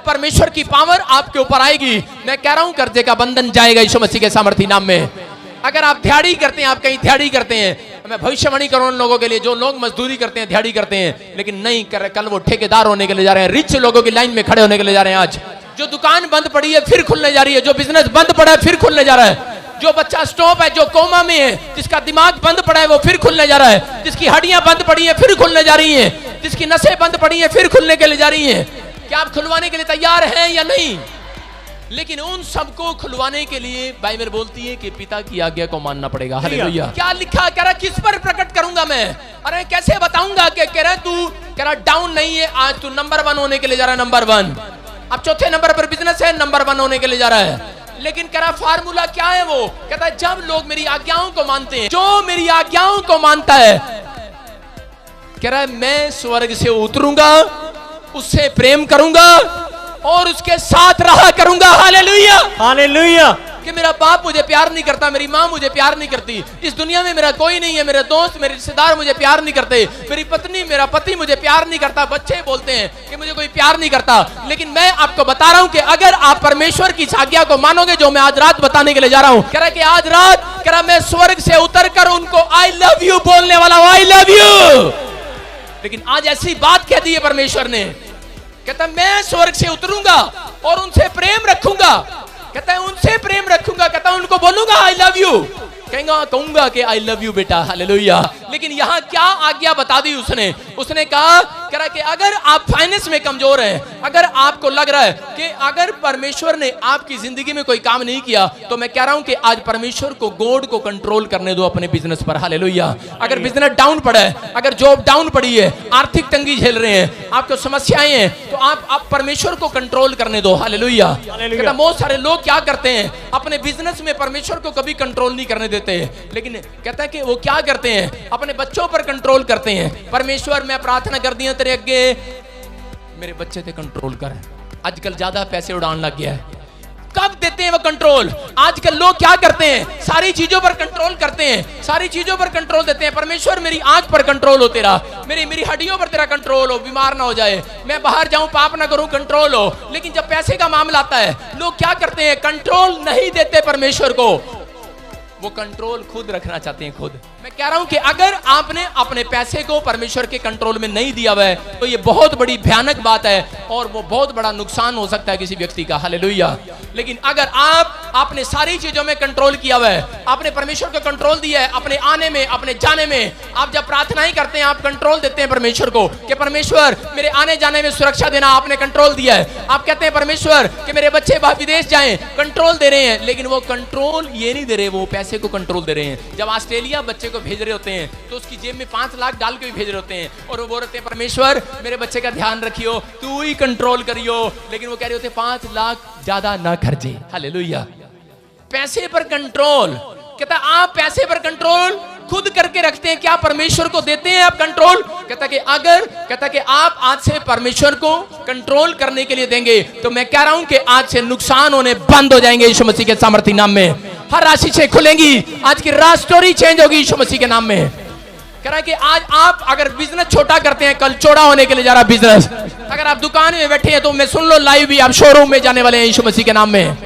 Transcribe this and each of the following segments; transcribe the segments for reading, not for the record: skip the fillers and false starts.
परमेश्वर की पावर आपके ऊपर आएगी, मैं कह रहा हूं कर्जे का बंधन जाएगा यीशु मसीह के सामर्थी नाम में। अगर आप दिहाड़ी करते हैं, आप कहीं दिहाड़ी करते हैं, मैं भविष्यवाणी करूं उन लोगों के लिए जो लोग मजदूरी करते हैं, दिहाड़ी करते हैं, लेकिन नहीं कर, कल वो ठेकेदार होने के लिए जा रहे हैं, रिच लोगों की लाइन में खड़े होने के लिए जा रहे हैं। आज जो दुकान बंद पड़ी है फिर खुलने जा रही है, जो बिजनेस बंद पड़ा है फिर खुलने जा रहा है, जो बच्चा स्टॉप है, जो कोमा में है, जिसका दिमाग बंद पड़ा है वो फिर खुलने जा रहा है, जिसकी हड्डियां बंद पड़ी हैं फिर खुलने जा रही हैं, जिसकी नसें बंद पड़ी हैं फिर खुलने के लिए जा रही हैं। क्या आप खुलवाने के लिए तैयार हैं या नहीं? लेकिन उन सबको खुलवाने के लिए बाइबल बोलती है कि पिता की आज्ञा को मानना पड़ेगा। हालेलुया। क्या लिखा, कह रहा किस पर प्रकट करूंगा मैं? अरे कैसे बताऊंगा कि कह रहा तू कह रहा डाउन नहीं है, आज तू नंबर 1 होने के लिए जा रहा है, नंबर 1। अब चौथे नंबर पर बिजनेस है, नंबर 1 होने के लिए जा रहा है। लेकिन कह रहा फार्मूला क्या है? वो कहता है जब लोग मेरी आज्ञाओं को मानते हैं, जो मेरी आज्ञाओं को मानता है, कह रहा है मैं स्वर्ग से उतरूंगा, उससे प्रेम करूंगा और उसके साथ रहा करूंगा। Hallelujah, hallelujah. कि मेरा बाप मुझे प्यार नहीं करता, मेरी माँ मुझे प्यार नहीं करती, इस दुनिया में मेरा कोई नहीं है, मेरे दोस्त मेरे रिश्तेदार मुझे प्यार नहीं करते, मेरी पत्नी मेरा पति मुझे प्यार नहीं करता, बच्चे बोलते हैं कि मुझे कोई प्यार नहीं करता। लेकिन मैं आपको बता रहा हूं कि अगर आप परमेश्वर की आज्ञा को मानोगे, जो मैं आज रात बताने के लिए जा रहा हूं, कह रहा कि आज रात कह रहा मैं स्वर्ग से उतर कर उनको आई लव यू बोलने वाला हूं, आई लव यू। लेकिन आज ऐसी बात कह दी है परमेश्वर ने, कहता मैं स्वर्ग से उतरूंगा और उनसे प्रेम रखूंगा, कहता है उनसे प्रेम रखूंगा, कहता है उनको बोलूंगा आई लव यू, कहूंगा कि आई लव यू बेटा। हालेलुया। लेकिन यहां क्या आज्ञा बता दी उसने? उसने कहा कि अगर आप फाइनेंस में कमजोर हैं, अगर आपको लग रहा है कि अगर परमेश्वर ने आपकी जिंदगी में कोई काम नहीं किया, तो मैं कह रहा हूं कि आज परमेश्वर को गॉड को कंट्रोल करने दो अपने बिजनेस पर। हालेलुया। अगर बिजनेस डाउन पड़ा है, अगर जॉब डाउन पड़ी है, आर्थिक तंगी झेल रहे हैं, आपको समस्याएं हैं, तो आप परमेश्वर को कंट्रोल करने दो। हालेलुया। बहुत सारे लोग क्या करते हैं, अपने बिजनेस में परमेश्वर को कभी कंट्रोल नहीं करने देते, लेकिन कहता है कि वो क्या करते हैं, अपने बच्चों पर कंट्रोल करते हैं। परमेश्वर मैं प्रार्थना कर दिया तेरे अगे, मेरे बच्चे ते कंट्रोल कर। आजकल ज्यादा पैसे उड़ान लग गया है। कब देते हैं वो कंट्रोल? आजकल लोग क्या करते हैं, सारी चीजों पर कंट्रोल करते हैं, सारी चीजों पर कंट्रोल देते हैं। परमेश्वर मेरी आंख पर कंट्रोल हो तेरा, मेरी हड्डियों पर तेरा कंट्रोल हो, बीमार ना हो जाए, मैं बाहर जाऊं पाप ना करूं, कंट्रोल हो। लेकिन जब पैसे का मामला आता है, लोग क्या करते हैं, कंट्रोल नहीं देते परमेश्वर को, वो कंट्रोल खुद रखना चाहते हैं खुद। मैं कह रहा हूं कि अगर आपने अपने पैसे को परमेश्वर के कंट्रोल में नहीं दिया हुआ है, तो ये बहुत बड़ी भयानक बात है और वो बहुत बड़ा नुकसान हो सकता है किसी व्यक्ति का। हालेलुया। लेकिन अगर आपने सारी चीजों में कंट्रोल किया हुआ है, आपने परमेश्वर को कंट्रोल दिया है, अपने आने में, अपने जाने में, आप जब प्रार्थनाएं करते हैं, आप कंट्रोल देते हैं परमेश्वर को कि परमेश्वर मेरे आने जाने में सुरक्षा देना, आपने कंट्रोल दिया है। आप कहते हैं परमेश्वर कि मेरे बच्चे विदेश जाएं, कंट्रोल दे रहे हैं। लेकिन वो कंट्रोल ये नहीं दे रहे, वो पैसे को कंट्रोल दे रहे हैं। जब ऑस्ट्रेलिया बच्चे को भेज रहे होते हैं, तो उसकी जेब में 5 लाख डाल के भी भेज रहे होते हैं, और वो बोल रहे हैं परमेश्वर मेरे बच्चे का ध्यान रखियो, तू ही कंट्रोल करियो। लेकिन वो कह रहे होते 5 लाख ज्यादा ना खर्चे। हालेलुया। पैसे पर कंट्रोल, कहता आप पैसे पर कंट्रोल खुद करके रखते हैं, क्या परमेश्वर को देते हैं आप कंट्रोल? कहता कि आप आज से परमेश्वर को कंट्रोल करने के लिए देंगे, तो मैं कह रहा हूं कि आज से नुकसान होने बंद हो जाएंगे यीशु मसीह के सामर्थी नाम में। हर राशि से खुलेंगी, आज की रात स्टोरी चेंज होगी यीशु मसीह के नाम में। कह रहा है कि आज आप अगर बिजनेस छोटा करते हैं, कल चौड़ा होने के लिए जा रहा बिजनेस। अगर आप दुकान में बैठे हैं, तो मैं सुन लो लाइव भी आप शोरूम में जाने वाले हैं यीशु मसीह के नाम में।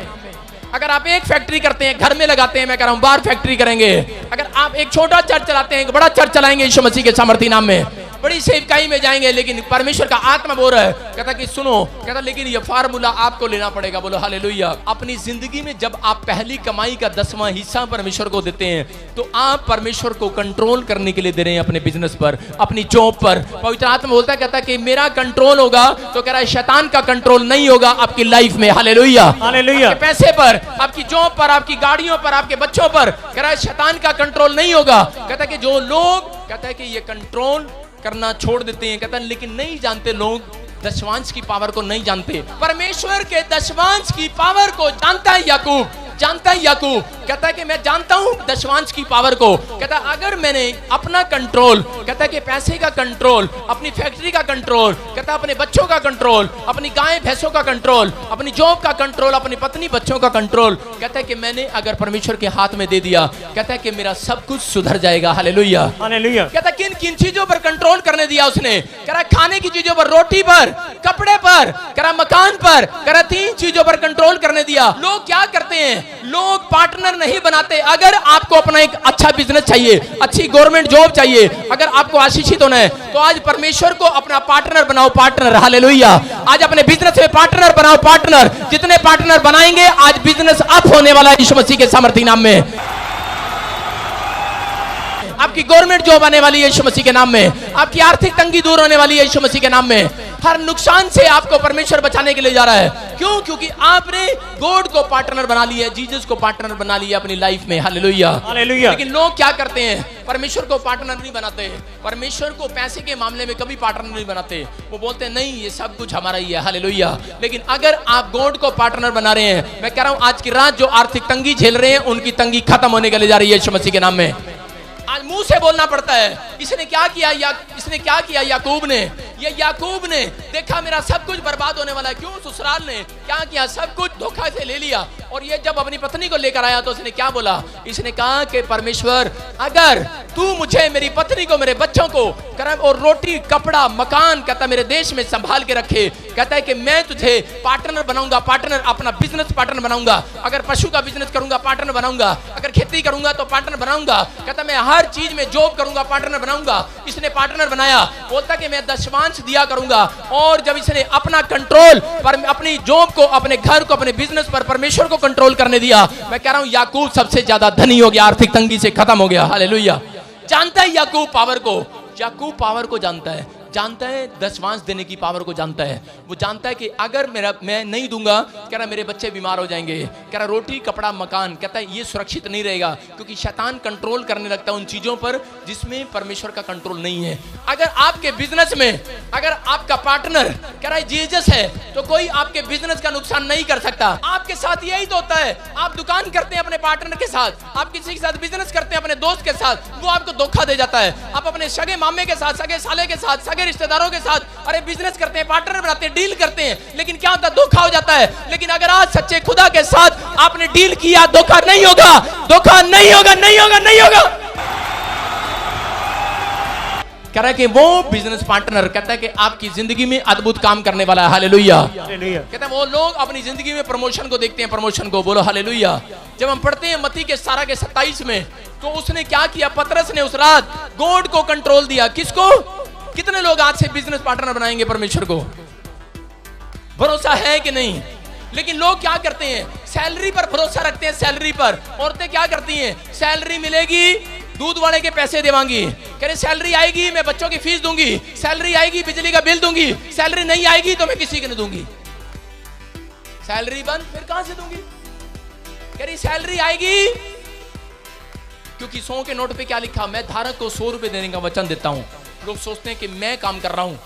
अगर आप एक फैक्ट्री करते हैं, घर में लगाते हैं, मैं कह रहा हूं बाहर फैक्ट्री करेंगे। अगर आप एक छोटा चर्च चलाते हैं, एक बड़ा चर्च चलाएंगे यीशु मसीह के सामर्थी नाम में, बड़ी सेवकाई में जाएंगे। लेकिन परमेश्वर का आत्मा बोल रहा है, कहता कि सुनो, कहता लेकिन ये फार्मूला आपको लेना पड़ेगा। बोलो हालेलुया। अपनी जिंदगी में जब आप पहली कमाई का 10वां हिस्सा परमेश्वर को देते हैं, तो आप परमेश्वर को कंट्रोल करने के लिए दे रहे हैं अपने बिजनेस पर, अपनी जॉब पर। पवित्र आत्मा बोलता है, कहता कि मेरा कंट्रोल होगा, तो कह रहा है शैतान का कंट्रोल नहीं होगा आपकी लाइफ में। हालेलुया। हालेलुया। पैसे पर, आपकी जॉब पर, आपकी गाड़ियों पर, आपके बच्चों पर, कह रहा है शैतान का कंट्रोल नहीं होगा। कहता कि जो लोग, कहता है कि ये कंट्रोल करना छोड़ देते हैं, कहता है लेकिन नहीं जानते लोग, दशवांश की पावर को नहीं जानते। परमेश्वर के दशवांश की पावर को जानता है याकूब, जानता है याकूब, कहता है कि मैं जानता हूं दशमांश की पावर को। कहता है अगर मैंने अपना कंट्रोल, कहता है कि पैसे का कंट्रोल, अपनी फैक्ट्री का कंट्रोल, कहता है अपने बच्चों का कंट्रोल, अपनी गाय भैंसों का कंट्रोल, अपनी जॉब का कंट्रोल, अपनी पत्नी बच्चों का कंट्रोल, कहता है कि मैंने अगर परमेश्वर के हाथ में दे दिया, कहता है कि मेरा सब कुछ सुधर जाएगा। Hallelujah, hallelujah. कहता है किन किन चीजों पर कंट्रोल करने दिया उसने, कह रहा खाने की चीजों पर, रोटी पर, कपड़े पर, कह रहा मकान पर, कह रहा 3 चीजों पर कंट्रोल करने दिया। लोग क्या करते हैं, लोग पार्टनर नहीं बनाते। अगर आपको अपना एक अच्छा बिजनेस चाहिए, अच्छी गवर्नमेंट जॉब चाहिए, अगर आपको आशीषित होना है, तो आज परमेश्वर को अपना पार्टनर बनाओ, पार्टनर। हालेलुया। आज अपने बिजनेस में पार्टनर बनाओ, पार्टनर। जितने पार्टनर बनाएंगे आज बिजनेस अप होने वाला है यीशु मसीह के सामर्थी नाम में। आपकी गवर्नमेंट जॉब आने वाली है यीशु मसीह के नाम में। आपकी आर्थिक तंगी दूर होने वाली है यीशु मसीह के नाम में। हर नुकसान से आपको परमेश्वर बचाने के लिए जा रहा है। क्यों? क्योंकि आपने गॉड को पार्टनर बना लिया, जीसस को पार्टनर बना लिया अपनी लाइफ में। Hallelujah, hallelujah. लेकिन लोग क्या करते हैं, परमेश्वर को पार्टनर नहीं बनाते। परमेश्वर को पैसे के मामले में कभी पार्टनर नहीं बनाते। वो बोलते हैं नहीं, ये सब कुछ हमारा ही है। हालेलुया। लेकिन अगर आप गॉड को पार्टनर बना रहे हैं, मैं कह रहा हूं आज की रात जो आर्थिक तंगी झेल रहे हैं, उनकी तंगी खत्म होने के लिए जा रही है यीशु मसीह के नाम में। आज मुंह से बोलना पड़ता है। इसने क्या किया, इसने क्या किया याकूब ने, ये याकूब ने देखा मेरा सब कुछ बर्बाद होने वाला है। क्यों? ससुराल ने क्या किया, सब कुछ धोखा से ले लिया। और ये जब अपनी पत्नी को लेकर आया तो उसने क्या बोला, इसने कहा कि परमेश्वर अगर तू मुझे, मेरी पत्नी को, मेरे बच्चों को और रोटी, कपड़ा, मकान, कहता मेरे देश में संभाल के रखे, कहता है कि मैं तुझे पार्टनर बनाऊंगा, पार्टनर, अपना बिजनेस पार्टनर बनाऊंगा। अगर पशु का बिजनेस करूंगा पार्टनर बनाऊंगा, अगर खेती करूंगा तो पार्टनर बनाऊंगा, कहता मैं हर चीज में जॉब करूंगा पार्टनर बनाऊंगा। इसने पार्टनर बनाया, बोलता कि मैं दशमांश दिया करूंगा। और जब इसने अपना कंट्रोल पर, अपनी जॉब को, अपने घर को, अपने बिजनेस पर परमेश्वर को कंट्रोल करने दिया, मैं कह रहा हूं याकूब सबसे ज्यादा धनी हो गया, आर्थिक तंगी से खत्म हो गया। हालेलुया। जानता है याकूब पावर को, याकूब पावर को जानता है, जानता है दशमांश देने की पावर को जानता है। वो जानता है कि अगर मैं नहीं दूंगा, कह रहा मेरे बच्चे बीमार हो जाएंगे, कह रहा रोटी, कपड़ा, मकान, कहता है ये सुरक्षित नहीं रहेगा। क्योंकि शैतान कंट्रोल करने लगता है उन चीजों पर जिसमें परमेश्वर का कंट्रोल नहीं है। अगर आपके बिजनेस में अगर आपका पार्टनर कह रहा है जीसस है, तो कोई आपके बिजनेस का नुकसान नहीं कर सकता। आपके साथ यही तो होता है, आप दुकान करते हैं अपने पार्टनर के साथ, आप किसी के साथ बिजनेस करते हैं अपने दोस्त के साथ, वो आपको धोखा दे जाता है। आप अपने सगे मामे के साथ, सगे साले के साथ, सगे रिश्तेदारों के साथ अरे बिजनेस करते हैं, पार्टनर बनाते हैं, डील करते हैं, लेकिन क्या होता है, धोखा हो जाता है। लेकिन अगर आज सच्चे खुदा के साथ आपने डील किया, धोखा नहीं होगा, धोखा नहीं होगा, नहीं होगा, नहीं होगा। कह रहा है कि वो बिजनेस पार्टनर कहता है कि आपकी जिंदगी में अद्भुत काम करने वाला है। हालेलुया। कहता है वो लोग अपनी जिंदगी में प्रमोशन को देखते हैं, प्रमोशन को। बोलो हालेलुया। जब हम पढ़ते हैं मत्ती के 17 के 27 में, तो उसने क्या किया, पतरस ने उस रात गॉड को कंट्रोल दिया। किसको? कितने लोग आज से बिजनेस पार्टनर बनाएंगे परमेश्वर को? भरोसा है कि नहीं? लेकिन लोग क्या करते हैं, सैलरी पर भरोसा रखते हैं। सैलरी पर औरतें क्या करती हैं, सैलरी मिलेगी, दूध वाले के पैसे देवांगी, कह रहे सैलरी आएगी मैं बच्चों की फीस दूंगी, सैलरी आएगी बिजली का बिल दूंगी, सैलरी नहीं आएगी तो मैं किसी को नहीं दूंगी। सैलरी बंद, फिर कहां से दूंगी? कह रही सैलरी आएगी, क्योंकि 100 के नोट पे क्या लिखा, मैं धारक को 100 रुपए देने का वचन देता हूं। लोग सोचते हैं कि मैं काम कर रहा हूं,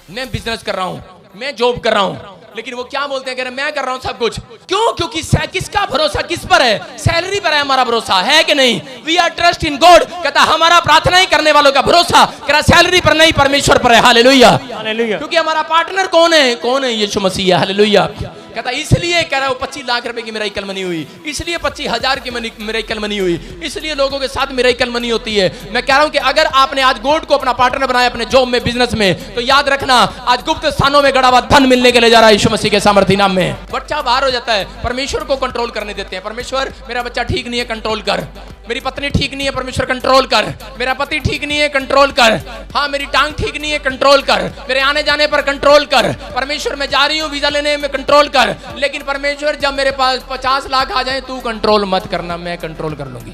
मैं बिजनेस कर रहा हूं, मैं जॉब कर रहा हूं, लेकिन वो क्या बोलते हैं, कह रहे मैं कर रहा हूं सब कुछ। क्यों? क्योंकि किसका भरोसा किस पर है? सैलरी पर है हमारा भरोसा, है कि नहीं? We are trust in God. कहता हमारा प्रार्थना ही करने वालों का भरोसा, कह रहा सैलरी पर नहीं, परमेश्वर पर है। Hallelujah, hallelujah. क्योंकि हमारा पार्टनर कौन है? कौन है? यीशु मसीह है। हालेलुया। कहता इसलिए कह रहा है 25 लाख रुपए की मिराकल मनी हुई, इसलिए 25,000 की मिराकल मनी हुई, इसलिए लोगों के साथ मिराकल मनी होती है। मैं कह रहा हूं कि अगर आपने आज गॉड को अपना पार्टनर बनाया अपने जॉब में, बिजनेस में, तो याद रखना आज गुप्त स्थानों में गड़ा हुआ धन मिलने के लिए जा रहा है यीशु मसीह के सामर्थी नाम में। बच्चा बाहर हो जाता है, परमेश्वर को कंट्रोल करने देते हैं। परमेश्वर मेरा बच्चा ठीक नहीं है, कंट्रोल कर। मेरी पत्नी ठीक नहीं है, परमेश्वर कंट्रोल कर। मेरा पति ठीक नहीं है, कंट्रोल कर। हाँ मेरी टांग ठीक नहीं है, कंट्रोल कर। मेरे आने जाने पर कंट्रोल कर। परमेश्वर मैं जा रही हूँ वीजा लेने में, कंट्रोल कर। लेकिन परमेश्वर जब मेरे पास 50 लाख आ जाए, तू कंट्रोल मत करना, मैं कंट्रोल कर लूंगी।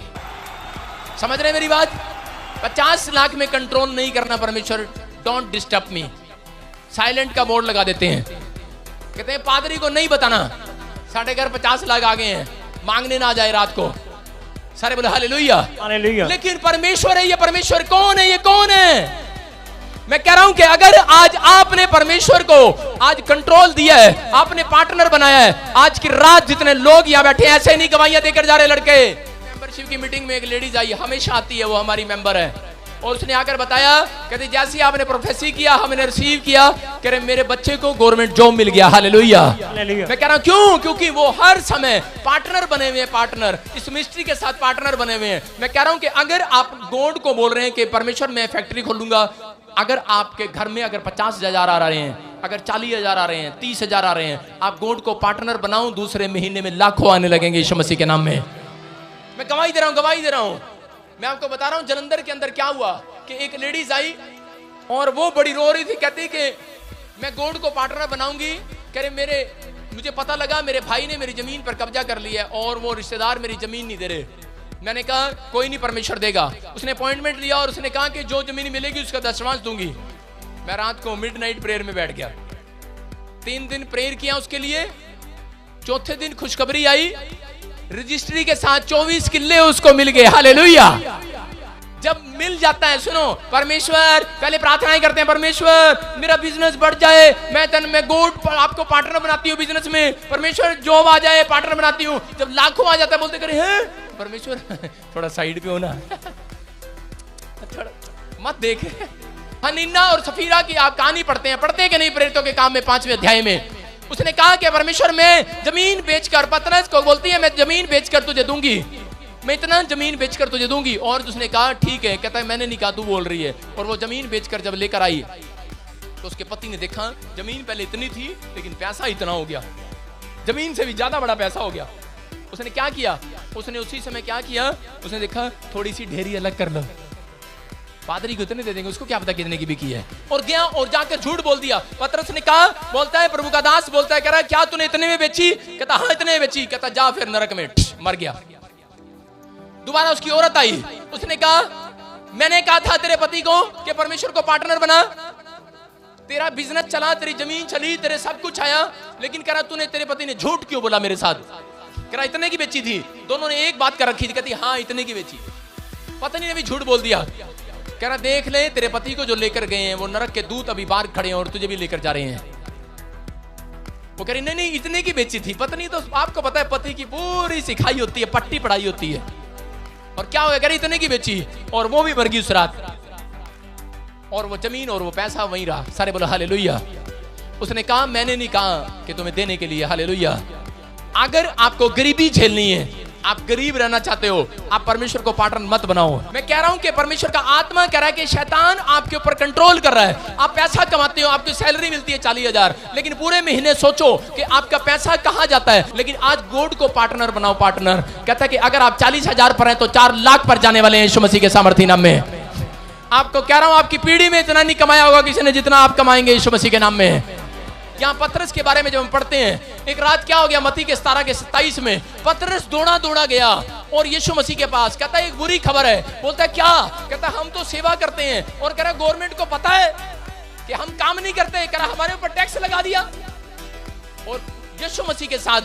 समझ रहे मेरी बात? 50 लाख में कंट्रोल नहीं करना परमेश्वर, डोंट डिस्टर्ब मी। साइलेंट का बोर्ड लगा देते हैं, कहते हैं पादरी को नहीं बताना साढ़े घर 50 लाख आ गए हैं, मांगने ना जाए रात को। सारे बोले हालेलुया, हालेलुया। लेकिन परमेश्वर है, ये परमेश्वर कौन है? ये कौन है? मैं कह रहा हूं कि अगर आज आपने परमेश्वर को आज कंट्रोल दिया है, आपने पार्टनर बनाया है, आज की रात जितने लोग यहां बैठे हैं ऐसे नहीं गवाहियां देकर जा रहे लड़के। मेंबरशिप की मीटिंग में एक लेडीज आई, हमेशा आती है, वो हमारी मेंबर है, और उसने आकर बताया, कहती जैसे आपने प्रोफेसी किया हमने रिसीव किया, कह रहे मेरे बच्चे को गवर्नमेंट जॉब मिल गया। हालेलुया। मैं कह रहा हूं क्यों? क्योंकि वो हर समय पार्टनर बने हुए हैं, पार्टनर इस मिनिस्ट्री के साथ पार्टनर बने हुए हैं। मैं कह रहा हूं कि अगर आप गॉड को बोल रहे हैं कि परमेश्वर मैं फैक्ट्री खोलूंगा, अगर आपके घर में अगर 50,000 आ रहे हैं, अगर 40,000 आ रहे हैं, 30,000 आ रहे हैं, आप गॉड को पार्टनर बनाओ, दूसरे महीने में लाखों आने लगेंगे यीशु मसीह के नाम में। मैं गवाही दे रहा हूं, गवाही दे रहा हूं। मैं आपको बता रहा हूं जलंधर के अंदर क्या हुआ कि एक लेडीज आई और वो बड़ी रो रही थी, कहती कि मैं गॉड को पार्टनर बनाऊंगी। कह रहे मुझे पता लगा मेरे भाई ने मेरी जमीन पर कब्जा कर लिया है और वो रिश्तेदार मेरी जमीन नहीं दे रहे। मैंने कहा कोई नहीं, परमेश्वर देगा। उसने अपॉइंटमेंट लिया और उसने कहा कि जो जमीन मिलेगी उसका दशमांश दूंगी। मैं रात को मिडनाइट प्रेयर में बैठ गया, 3 दिन प्रेयर किया उसके लिए। चौथे दिन खुशखबरी आई, रजिस्ट्री के साथ 24 किल्ले उसको मिल गए। हालेलुया। जब मिल जाता है, सुनो, परमेश्वर पहले प्रार्थनाएं करते हैं, परमेश्वर मेरा बिजनेस बढ़ जाए, मैं गॉड आपको पार्टनर बनाती हूँ बिजनेस में, परमेश्वर जॉब आ जाए पार्टनर बनाती हूँ। जब लाखों आ जाता है बोलते करे हैं परमेश्वर थोड़ा साइड पे हो ना, थोड़ा मत देख। हनीना और सफीरा की आप कहानी पढ़ते हैं, पढ़ते कि नहीं प्रेरितों के काम में 5वें अध्याय में? उसने कहा कि परमेश्वर मैं जमीन बेचकर, पतरस को बोलती है मैं जमीन बेचकर तुझे दूंगी, मैं इतना जमीन बेचकर तुझे दूंगी। और उसने कहा ठीक है, कहता है मैंने नहीं कहा, तू बोल रही है। और वो जमीन बेचकर जब लेकर आई तो उसके पति ने देखा जमीन पहले इतनी थी लेकिन पैसा इतना हो गया, जमीन से भी ज्यादा बड़ा पैसा हो गया। उसने क्या किया? उसने उसी समय क्या किया? उसने देखा थोड़ी सी ढेरी अलग कर लो, पादरी को इतने दे देंगे, उसको क्या पता कितने की बिकी है। और गया और जाकर झूठ बोल दिया। पतरस ने कहा, बोलता है प्रभु का दास बोलता है, कह रहा है क्या तूने इतने में बेची? कहता हाँ इतने में बेची। कहता जा फिर नरक में, मर गया। दोबारा उसकी औरत आई, उसने कहा मैंने कहा था तेरे पति को कि परमेश्वर को पार्टनर बना, तेरा बिजनेस चला, तेरी जमीन चली, तेरे सब कुछ आया, लेकिन कह रहा तूने, तेरे पति ने झूठ क्यों बोला मेरे साथ? कह रहा इतने की बेची थी। दोनों ने एक बात कर रखी थी, कहती हाँ इतने की बेची। पत्नी ने भी झूठ बोल दिया। कह रहा देख ले तेरे पति को जो लेकर गए हैं वो नरक के दूत अभी बाहर खड़े हैं और तुझे भी लेकर जा रहे हैं। वो कह रही नहीं नहीं इतने की बेची थी। पत्नी तो आपको पता है पति की पूरी सिखाई होती है, पट्टी पढ़ाई होती है। और क्या हो गया? कह रही इतने की बेची और वो भी मर गई उस रात, और वो जमीन और वो पैसा वहीं रहा। सारे बोलो हालेलुया। उसने कहा मैंने नहीं कहा कि तुम्हें देने के लिए। हालेलुया। अगर आपको गरीबी झेलनी है, आप गरीब रहना चाहते हो, आप परमेश्वर को पार्टनर मत बनाओ। मैं कह रहा हूं कि परमेश्वर का आत्मा कह रहा है कि शैतान आपके ऊपर कंट्रोल कर रहा है। आप पैसा कमाते हो, आपकी सैलरी मिलती है 40,000, लेकिन पूरे महीने सोचो कि आपका पैसा कहां जाता है। लेकिन आज गॉड को पार्टनर बनाओ। पार्टनर कहता है कि अगर आप 40,000 पर हैं तो 4 लाख पर जाने वाले हैं यीशु मसीह के सामर्थ्य नाम में। आपको कह रहा हूं आपकी पीढ़ी में इतना नहीं कमाया होगा किसी ने जितना आप कमाएंगे यीशु मसीह के नाम में। यहाँ पतरस के बारे में जब हम पढ़ते हैं, एक रात क्या हो गया, मत्ती के 17 के 27 में पतरस दौड़ा दौड़ा गया और यीशु मसीह के पास। कहता है एक बुरी खबर है। बोलता है क्या? कहता हम तो सेवा करते हैं और कह रहा गवर्नमेंट को पता है कि हम काम नहीं करते, कह रहा हमारे ऊपर टैक्स लगा दिया। और यीशु मसीह के साथ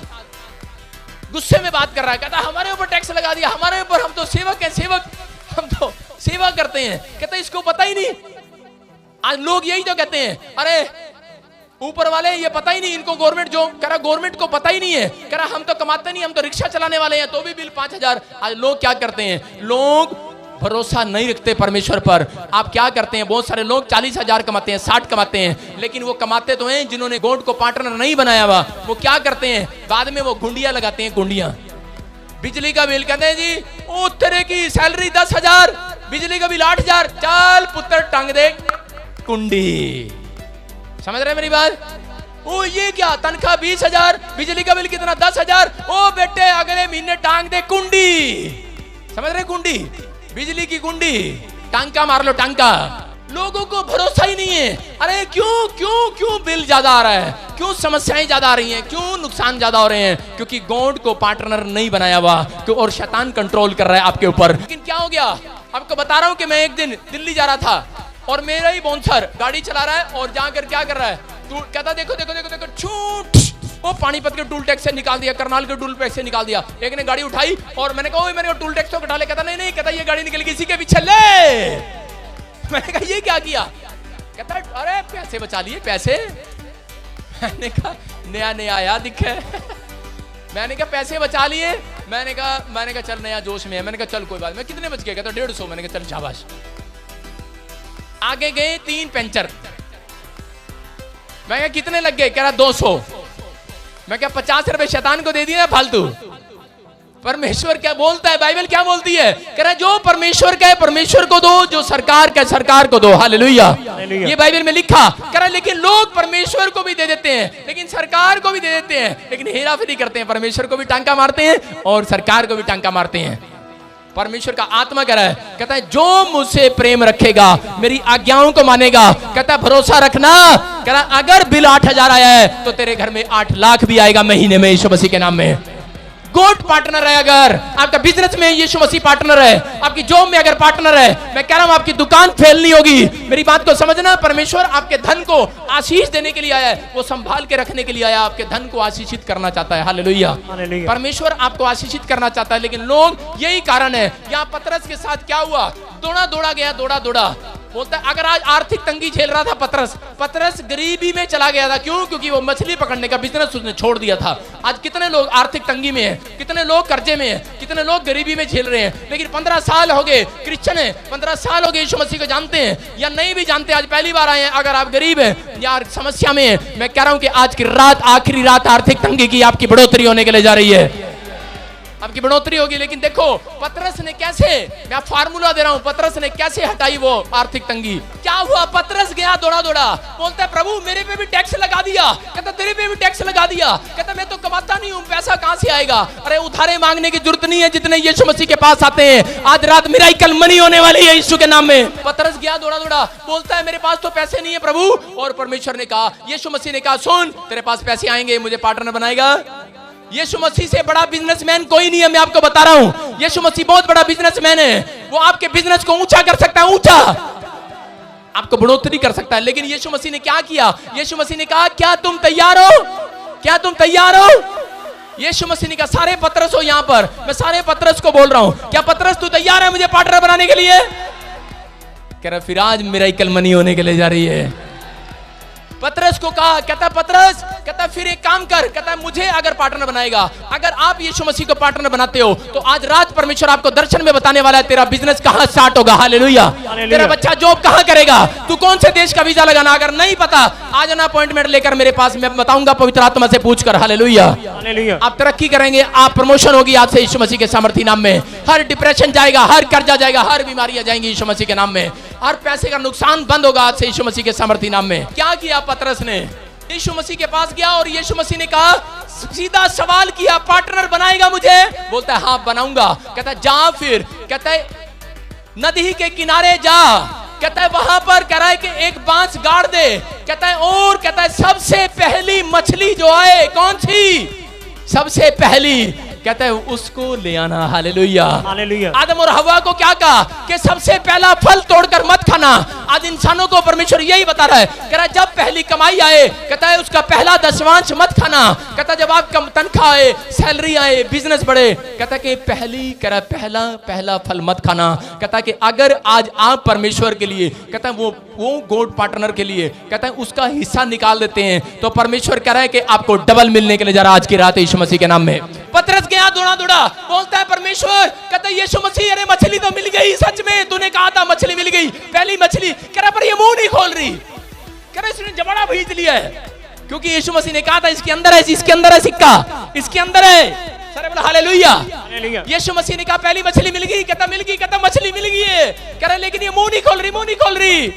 गुस्से में बात कर रहा है, कहता हमारे ऊपर टैक्स लगा दिया, हमारे ऊपर, हम तो सेवक हैं, सेवक, हम तो सेवा करते हैं। कहता इसको पता ही नहीं। आज लोग यही तो कहते हैं, अरे ऊपर वाले ये पता ही नहीं इनको, गवर्नमेंट जो कह रहा गवर्नमेंट को पता ही नहीं है, कह रहा हम तो कमाते नहीं, हम तो रिक्शा चलाने वाले हैं तो भी बिल 5,000। आज लोग क्या करते हैं? लोग भरोसा नहीं रखते परमेश्वर पर। आप क्या करते हैं? बहुत सारे लोग 40,000 कमाते हैं, 60 कमाते हैं, लेकिन वो कमाते तो हैं जिन्होंने गॉड को पार्टनर नहीं बनाया हुआ। वो क्या करते हैं? बाद में वो गुंडियां लगाते हैं, गुंडियां। बिजली का बिल कहते हैं जी ओ तेरे की सैलरी 10,000, बिजली का बिल 8,000, चल पुत्र टांग दे कुंडी। समझ रहे मेरी बात? ओ ये क्या तनख्वाह 20,000, बिजली का बिल कितना 10,000, ओ बेटे अगले महीने टांग दे कुंडी। समझ रहे? कुंडी, बिजली की कुंडी, टांका मार लो टांका। लोगों को भरोसा ही नहीं है। अरे क्यों क्यों क्यों बिल ज्यादा आ रहा है, क्यों समस्याएं ज्यादा आ रही हैं, क्यों नुकसान ज्यादा हो रहे हैं? क्योंकि गॉड को पार्टनर नहीं बनाया हुआ और शैतान कंट्रोल कर रहा है आपके ऊपर। लेकिन क्या हो गया? आपको बता रहा हूं कि मैं एक दिन दिल्ली जा रहा था और मेरा ही बाउंसर गाड़ी चला रहा है और जाकर क्या कर रहा है, कहता देखो देखो देखो देखो छूट, वो पानीपत के टूल टैक्स से निकाल दिया, करनाल के टूल टैक्स से निकाल दिया। एक ने गाड़ी उठाई और मैंने कहा मैंने टूल टैक्स तो कटा ले। कहता नहीं नहीं, कहता ये गाड़ी निकल गई, इसी के पीछे ले। मैंने कहा ये क्या किया? कहता है अरे पैसे बचा लिए पैसे। मैंने कहा नया नया आया दिखे। मैंने कहा पैसे बचा लिए। मैंने कहा चल नया जोश में है। मैंने कहा चल कोई बात। मैं कितने बच गए? कहता 150। मैंने कहा चल शाबाश। आगे गए 3 पंचर। मैं कहा कितने लग गए? कह रहा 200। मैं क्या 50 रुपए शैतान को दे दिया फालतू? परमेश्वर क्या बोलता है? बाइबल क्या बोलती है? कह रहा जो परमेश्वर का है परमेश्वर को दो, जो सरकार का है सरकार को दो। हालेलुया। ये बाइबल में लिखा। कह रहा लेकिन लोग परमेश्वर को भी दे देते हैं, लेकिन सरकार को भी दे देते हैं, लेकिन हेराफेरी करते हैं। परमेश्वर को भी टांका मारते हैं और सरकार को भी टांका मारते हैं। परमेश्वर का आत्मा कह रहा है, कहता है जो मुझसे प्रेम रखेगा, मेरी आज्ञाओं को मानेगा, कहता है भरोसा रखना, कह रहा अगर बिल 8,000 आया है तो तेरे घर में 8 लाख भी आएगा महीने में, यीशु मसीह के नाम में। गोड पार्टनर है, अगर आपका बिजनेस में यीशु मसीह पार्टनर है, आपकी जॉब में अगर पार्टनर है, मैं कह रहा हूं आपकी दुकान फेल नहीं होगी। मेरी बात को समझना। परमेश्वर आपके धन को आशीष देने के लिए आया है, वो संभाल के रखने के लिए आया, आपके धन को आशीषित करना चाहता है। हालेलुया। परमेश्वर आपको आशीषित करना चाहता है, लेकिन लोग, यही कारण है। यहाँ पतरस के साथ क्या हुआ? दौड़ा दौड़ा गया, दौड़ा दौड़ा। बोलता है अगर आज आर्थिक तंगी झेल रहा था पतरस गरीबी में चला गया था। क्यों? क्योंकि वो मछली पकड़ने का बिजनेस उसने छोड़ दिया था। आज कितने लोग आर्थिक तंगी में हैं, कितने लोग कर्जे में हैं, कितने लोग गरीबी में झेल रहे हैं, लेकिन 15 साल हो गए क्रिश्चियन है, 15 साल हो गए यीशु मसीह को जानते हैं या नहीं भी जानते, आज पहली बार आए हैं। अगर आप गरीब हैं या समस्या में हैं, मैं कह रहा हूं कि आज की रात आखिरी रात आर्थिक तंगी की आपकी बढ़ोतरी होने के लिए जा रही है, आपकी बढ़ोतरी होगी। लेकिन देखो पतरस ने कैसे, मैं फार्मूला दे रहा हूं, पतरस ने कैसे हटाई वो आर्थिक तंगी। क्या हुआ? पतरस गया दौड़ा दौड़ा, बोलता है प्रभु मेरे पे भी टैक्स लगा दिया। कहता तेरे पे भी टैक्स लगा दिया। कहता मैं तो कमाता नहीं हूं, पैसा कहां से आएगा? अरे उधारे मांगने की जरूरत नहीं है, जितने यीशु मसीह के पास आते हैं आज रात मिराकल मनी होने वाली है यीशु के नाम में। पतरस गया दौड़ा दौड़ा, बोलता है मेरे पास तो पैसे नहीं है प्रभु। और परमेश्वर ने कहा, यीशु मसीह ने कहा सुन तेरे पास पैसे आएंगे, मुझे पार्टनर बनाएगा। यीशु मसीह से बड़ा बिजनेसमैन कोई नहीं है, मैं आपको बता रहा हूं। यीशु मसीह बहुत बड़ा बिजनेसमैन है, वो आपके बिजनेस को ऊंचा कर सकता है, ऊंचा आपको बढ़ोतरी कर सकता है। लेकिन यीशु मसीह ने क्या किया? यीशु मसीह ने कहा क्या तुम तैयार हो? क्या तुम तैयार हो? यीशु मसीह ने कहा सारे पतरस हो यहाँ पर, मैं सारे पतरस को बोल रहा हूं, क्या पतरस तू तैयार है मुझे पार्टनर बनाने के लिए? कह रहा फिर आज मिराकल मनी होने के लिए जा रही है। पतरस को कहा, कहता पतरस, कहता फिर एक काम कर, कहता मुझे अगर पार्टनर बनाएगा, अगर आप यीशु मसीह को पार्टनर बनाते हो तो आज रात परमेश्वर आपको दर्शन में बताने वाला है तेरा बिजनेस कहां स्टार्ट होगा। हालेलुया। तेरा बच्चा जॉब कहां करेगा, तू कौन से देश का वीजा लगाना, अगर नहीं पता आज ना अपॉइंटमेंट लेकर मेरे पास, मैं बताऊंगा पवित्र आत्मा से पूछकर। हालेलुया। आप तरक्की करेंगे, आप प्रमोशन होगी आज से यीशु मसीह के सामर्थी नाम में। हर डिप्रेशन जाएगा, हर कर्जा जाएगा, हर बीमारियां जाएंगी यीशु मसीह के नाम में। हर पैसे का नुकसान बंद होगा आज से यीशु मसीह के सामर्थी नाम में। क्या किया पतरस ने? यीशु मसीह के पास गया और यीशु मसीह ने कहा, सीधा सवाल किया, पार्टनर बनाएगा मुझे? बोलता है हाँ बनाऊंगा। कहता है जा फिर, कहता है नदी के किनारे जा, कहता है वहां पर कह रहा है कि एक बांस गाड़ दे, कहता है और कहता है सबसे पहली मछली जो आए, कौन सी सबसे पहली, कहता है उसको ले आना। हालेलुया। आदम और हवा को क्या कहा कि सबसे पहला फल तोड़कर मत खाना। आज इंसानों को परमेश्वर यही बता रहा है, कह रहा है जब पहली कमाई आए, कहता है उसका पहला दशमांश मत खाना। कहता है जब आप कम तनख्वाह आए, सैलरी आए, बिजनेस बढ़े, कहता है कि पहली, कह रहा है पहला फल मत खाना। कहता है कि अगर आज आप परमेश्वर के लिए, कहता है वो गोड पार्टनर के लिए, कहता है उसका हिस्सा निकाल देते हैं तो परमेश्वर कह रहा है कि आपको डबल मिलने के लिए जा रहा है आज की रात यीशु मसीह के नाम में। पतरस गया दौड़ा दौड़ा, बोलता है परमेश्वर, कहता है यीशु मसीह अरे मछली तो मिल गई, सच में तूने कहा था मछली मिल गई, पहली मछली। कह रहा पर ये मुंह नहीं खोल रही, कह रहा इसने जबड़ा भीज लिया है, क्योंकि यीशु मसीह ने कहा था इसके अंदर है, इसके अंदर है सिक्का, इसके अंदर है। सारे बोला हालेलुया। यीशु मसीह ने कहा पहली मछली मिल गई, कहता मिल गई, कहता मछली मिल गई है, कह रहा लेकिन ये मुंह नहीं खोल रही, मुंह नहीं खोल रही।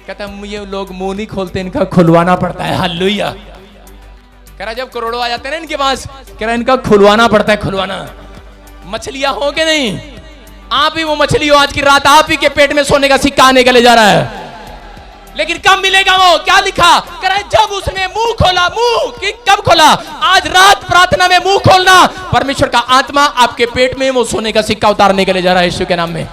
कहता ये लोग मुंह नहीं खोलते, इनका खुलवाना पड़ता है। हालेलुया। कह रहा जब करोड़ों आ जाते हैं ना इनके पास, कह रहा इनका खुलवाना पड़ता है, खुलवाना। मछलियां हो के नहीं, आप ही वो मछली हो, आज की रात आप ही के पेट में सोने का सिक्का आने के लिए जा रहा है। लेकिन कब मिलेगा वो? क्या लिखा? कह रहा है जब उसने मुंह खोला। मुंह कि कब खोला? आज रात प्रार्थना में मुंह खोलना, परमेश्वर का आत्मा आपके पेट में वो सोने का सिक्का उतारने के लिए जा रहा है यीशु के नाम में।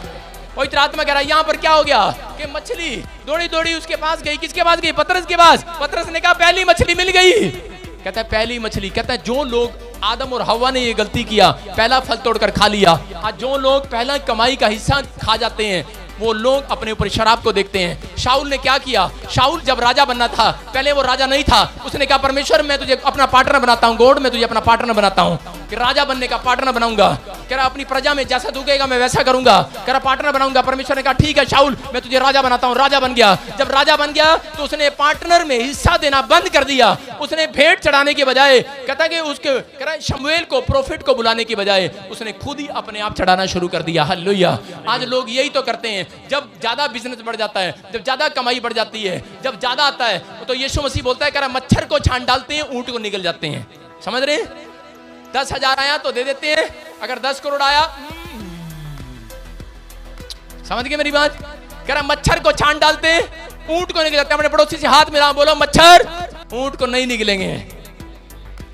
पवित्र आत्मा कह रहा है यहाँ पर क्या हो गया कि मछली दौड़ी दौड़ी उसके पास गई। किसके पास गई? पतरस के पास। पतरस ने कहा पहली मछली मिल गई। कहता है पहली मछली, कहता है जो लोग, आदम और हवा ने ये गलती किया, पहला फल तोड़कर खा लिया। आज जो लोग पहला कमाई का हिस्सा खा जाते हैं, वो लोग अपने ऊपर शराब को देखते हैं। शाऊल ने क्या किया? शाऊल जब राजा बनना था, पहले वो राजा नहीं था, उसने कहा परमेश्वर मैं तुझे अपना पार्टनर बनाता हूँ, गॉड मैं तुझे अपना पार्टनर बनाता हूँ, कि राजा बनने का पार्टनर बनाऊंगा। कह रहा अपनी प्रजा में जैसा तू कहेगा मैं वैसा करूंगा। कह रहा पार्टनर बनाऊंगा। परमेश्वर ने कहा ठीक है शाऊल मैं तुझे राजा बनाता हूं। राजा बन गया। जब राजा बन गया तो उसने पार्टनर में हिस्सा देना बंद कर दिया। उसने भेंट चढ़ाने के बजाय, कहता कि उसके कह रहा शमूएल को, प्रोफेट को बुलाने की बजाय उसने खुद ही अपने आप चढ़ाना शुरू कर दिया। हालेलुया। आज लोग यही तो करते हैं। जब ज्यादा बिजनेस बढ़ जाता है, जब ज्यादा कमाई बढ़ जाती है, जब ज्यादा आता है, तो यीशु मसीह बोलता है कह रहा मच्छर को छान डालते हैं, ऊंट को निकल जाते हैं। समझ रहे हैं? 10,000 आया तो दे देते हैं, अगर 10 करोड़ आया, समझ गए मेरी बात? कह रहा मच्छर को छान डालते हैं, ऊंट को निकल जाते हैं। अपने पड़ोसी से हाथ मिला, बोलो मच्छर ऊंट को नहीं निकलेंगे।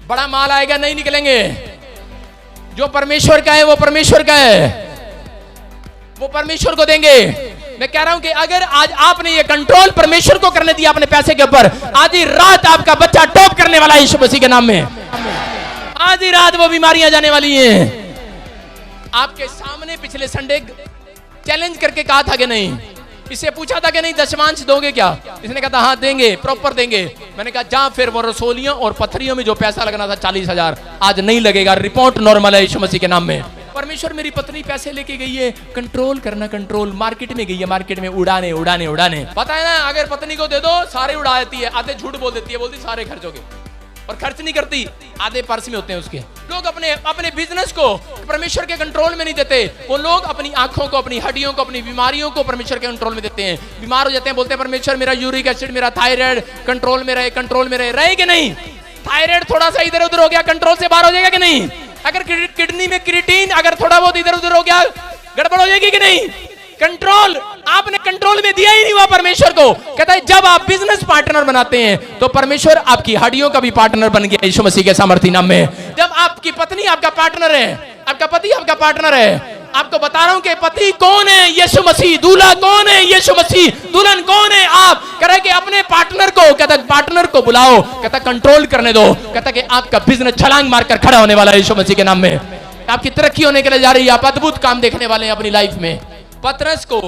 बड़ा माल आएगा नहीं निकलेंगे। जो परमेश्वर का है वो परमेश्वर का है, वो परमेश्वर को देंगे। मैं कह रहा हूं कि अगर आज आपने ये कंट्रोल परमेश्वर को करने दिया अपने पैसे के ऊपर, आज ही रात आपका बच्चा टॉप करने वाला है यीशु मसीह के नाम में। आज ही रात वो बीमारियां जाने वाली हैं। आपके सामने पिछले संडे चैलेंज करके कहा था कि नहीं, इससे पूछा था कि नहीं दशमांश दोगे क्या? इसने कहा था हाँ देंगे, प्रॉपर देंगे। मैंने कहा जा फिर वो रसोलियों और पत्थरियों में जो पैसा लगना था 40,000 आज नहीं लगेगा। रिपोर्ट नॉर्मल है यीशु मसीह के नाम में। परमेश्वर मेरी पत्नी पैसे लेके गई है, कंट्रोल करना, कंट्रोल। मार्केट में गई है, मार्केट में उड़ाने उड़ाने उड़ाने। पता है ना अगर पत्नी को दे दो सारे उड़ा देती है, आधे झूठ बोल देती है, बोलती सारे खर्च हो गए, और खर्च नहीं करती, आधे पर्स में होते हैं उसके। लोग अपने अपने बिजनेस को परमेश्वर के कंट्रोल में नहीं देते। वो लोग अपनी आंखों को, अपनी हड्डियों को, अपनी बीमारियों को परमेश्वर के कंट्रोल में देते हैं। बीमार हो जाते हैं, बोलते हैं परमेश्वर मेरा यूरिक एसिड, मेरा थायराइड कंट्रोल में रहे, कंट्रोल में रहे। रहे कि नहीं? थायराइड थोड़ा सा इधर उधर हो गया, कंट्रोल से बाहर हो जाएगा कि नहीं? अगर किडनी में क्रिएटिन अगर थोड़ा बहुत इधर उधर हो गया, गड़बड़ हो जाएगी कि नहीं? कंट्रोल आपने कंट्रोल में दिया ही नहीं हुआ परमेश्वर को। कहता है जब आप बिजनेस पार्टनर बनाते हैं तो परमेश्वर आपकी हड्डियों का भी पार्टनर बन गया यीशु मसीह के सामर्थ्य नाम में। जब आपकी पत्नी आपका पार्टनर है, आपका पति आपका पार्टनर है, आपको बता रहा हूं कि पति कौन है? यीशु मसीह। दूल्हा कौन है? यीशु मसीह। दुल्हन कौन है? आप। कह रहे कि अपने पार्टनर को, कहता पार्टनर को बुलाओ, कहता कंट्रोल करने दो, कहता कि आपका बिजनेस छलांग मारकर खड़ा होने वाला है यीशु मसीह के नाम में। आपकी तरक्की होने के लिए जा रही है, आप अद्भुत काम देखने वाले हैं अपनी लाइफ में। पतरस को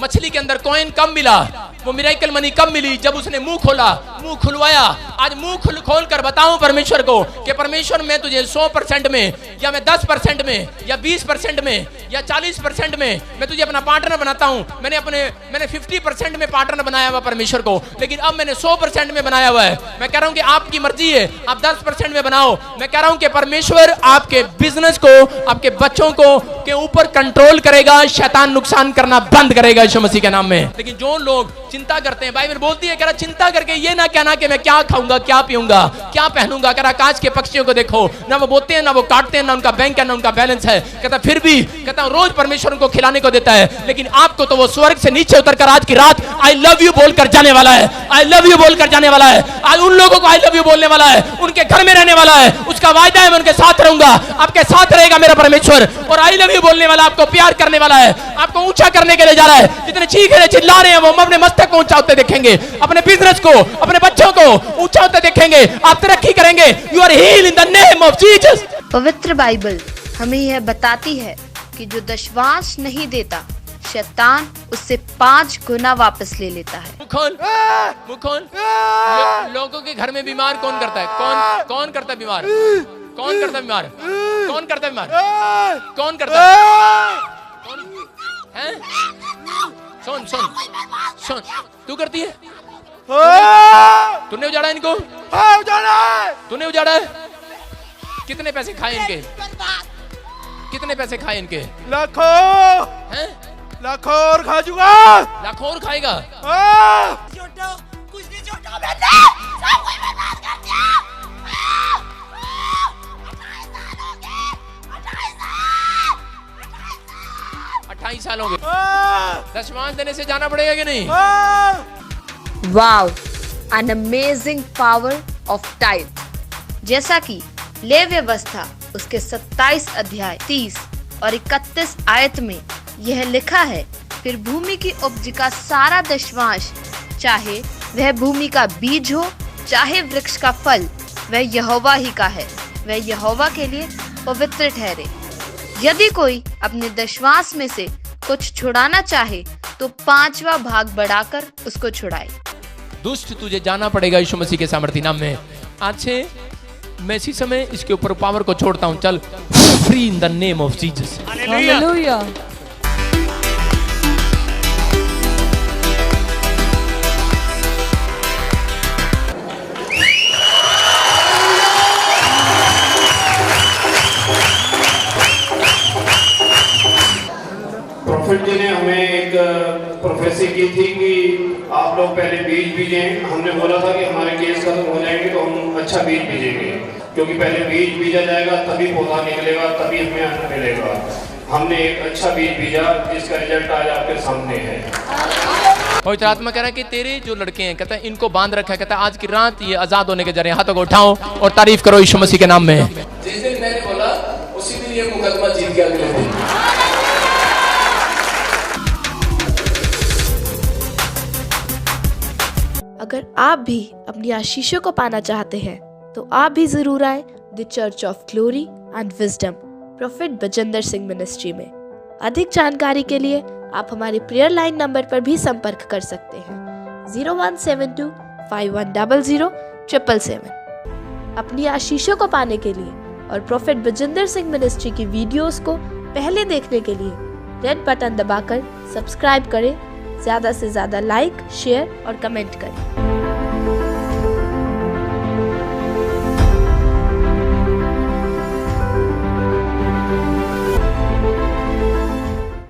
मछली के अंदर कॉइन कब मिला? वो मिरेकल मनी कब मिली? जब उसने मुंह खोला, मुंह खुलवाया। आज मुंह खोल कर बताऊं परमेश्वर को कि परमेश्वर मैं तुझे 100% में, या मैं 10% में, या 20% में, या 40% में मैं तुझे अपना पार्टनर बनाता हूं। मैंने 50% में पार्टनर बनाया हुआ परमेश्वर को, लेकिन अब मैंने 100% में बनाया हुआ है। मैं कह रहा हूं कि आपकी मर्जी है, आप 10% में बनाओ। मैं कह रहा हूं कि परमेश्वर आपके बिजनेस को, आपके बच्चों को के ऊपर कंट्रोल करेगा, शैतान नुकसान करना बंद करेगा यीशु मसीह के नाम में। लेकिन जो लोग चिंता करते हैं, बाइबल बोलती है, कह रहा चिंता करके ये ना कहना कि मैं क्या खाऊंगा, क्या पीऊंगा, क्या पहनूंगा। कह रहा आकाश के पक्षियों को देखो, ना वो बोते हैं, ना वो काटते हैं, ना उनका बैंक है, ना उनका बैलेंस है। कहता फिर भी कहता रोज परमेश्वर उनको खिलाने को देता है, लेकिन आपको तो वो स्वर्ग से नीचे उतरकर आज की रात आई लव यू बोलकर जाने वाला है। आई लव यू बोलकर जाने वाला है। आज उन लोगों को आई लव यू बोलने वाला है, उनके घर में रहने वाला है। उसका वायदा है मैं उनके साथ रहूंगा, आपके साथ रहेगा मेरा परमेश्वर। और आई लव यू बोलने वाला, आपको प्यार करने वाला है, आपको ऊंचा करने के लिए जा रहा है। जितने चीख रहे चिल्ला रहे हैं वो अपने मस्तक को ऊंचा होते देखेंगे, अपने बिजनेस को, अपने बच्चों को ऊंचा होते देखेंगे। आप तरक्की करेंगे। You are healed in the name of Jesus. पवित्र बाइबल हमें यह बताती है कि जो दशवांश नहीं देता, शैतान उससे 5 गुना वापस ले लेता है। मुखोन लोगों के घर में बीमार कौन करता है? कौन करता है बीमार? कौन करता है बीमार? कौन करता है बीमार? कौन करता है? सुन सुन सुन, तू करती है? तूने उजाड़ा इनको? तूने उजाड़ा है? कितने पैसे खाए इनके? कितने पैसे खाए इनके? लाखों हैं? लाखों और खा चुका। लाखों और खाएगा? कुछ नहीं छोटा, मैंने सब कुछ बर्बाद कर दिया। 28 साल हो गए। दशमांश देने से जाना पड़ेगा कि नहीं? Wow, an amazing power of tithe. जैसा कि ले व्यवस्था उसके 27 अध्याय 30 और 31 आयत में यह लिखा है, फिर भूमि की उपज का सारा दशमांश, चाहे वह भूमि का बीज हो, चाहे वृक्ष का फल, वह यहोवा ही का है, वह यहोवा के लिए पवित्र ठहरे। यदि कोई अपने दशमांश में से कुछ छुड़ाना चाहे तो 5वां भाग बढ़ाकर उसको छुड़ाए। दुष्ट तुझे जाना पड़ेगा यीशु मसीह के सामर्थी नाम में। आज से मैं इसी समय इसके ऊपर पावर को छोड़ता हूं। चल, free in the name of Jesus. Hallelujah. Prophet ji ने हमें एक प्रोफेसी की थी कि आप लोग पहले बीज बीजें। हमने बोला था कि हमारे केस खत्म हो जाएंगे तो हम अच्छा बीज बीजेंगे, क्योंकि पहले बीज बीजा जाएगा तभी पौधा निकलेगा, तभी हमें अन्न मिलेगा। हमने एक अच्छा बीज बीजा जिसका रिजल्ट आज आपके सामने है। पवित्र आत्मा कह रहा है कि तेरे जो लड़के हैं, कहता है इनको बांध रखा है, कहता है आज की रात ये आजाद होने के जरिए हाथों को उठाओ और तारीफ करो यीशु मसीह के नाम में। जिस दिन मैंने बोला उसी दिन ये मुकदमा जीत गया अगले दिन। अगर आप भी अपनी आशीषों को पाना चाहते हैं तो आप भी जरूर आए the church of glory and wisdom prophet Bajinder Singh ministry में। अधिक जानकारी के लिए आप हमारे प्रेयर लाइन नंबर पर भी संपर्क कर सकते हैं 0172 5100 777। अपनी आशीषों को पाने के लिए और प्रोफेट बजिंदर सिंह मिनिस्ट्री की वीडियोस को पहले देखने के लिए रेड बटन दबाकर सब्सक्राइब करें, ज्यादा से ज्यादा लाइक, शेयर और कमेंट करें।